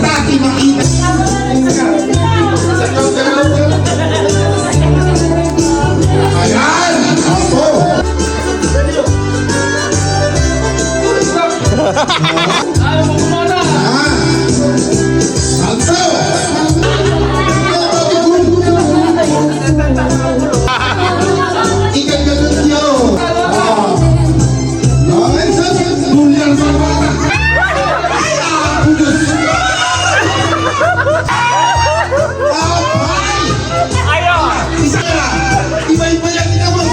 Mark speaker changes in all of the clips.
Speaker 1: Tati makita. Ayan! Ako! Salso! Ikagagat nyo! Bulyar sa mata! Iba-iba yan naman!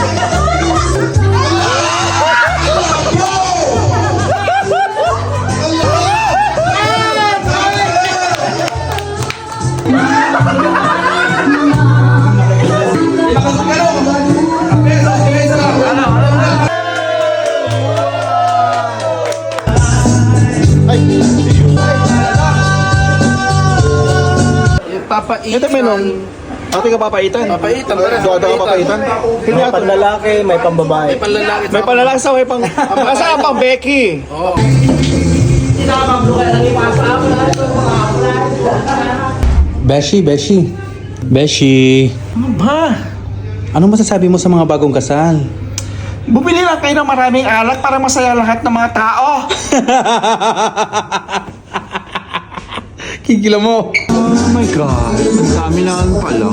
Speaker 2: Papaitan.
Speaker 3: Ito menong. Ate ka papaitan.
Speaker 2: Papaitan.
Speaker 3: Dodo ka papaitan. Hindi
Speaker 4: May
Speaker 3: ato.
Speaker 4: panlalaki, may pambabae.
Speaker 2: May panlalaki.
Speaker 3: May palalasa, may pang... Asa pang Becky?
Speaker 2: Oo.
Speaker 4: Beshi, Beshi. Beshi.
Speaker 3: Ano ba?
Speaker 4: Ano masasabi mo sa mga bagong kasal?
Speaker 3: Bumili lang kayo ng maraming alak para masaya lahat ng mga tao.
Speaker 4: Kikila mo.
Speaker 3: Oh my God. Ang dami naman pala.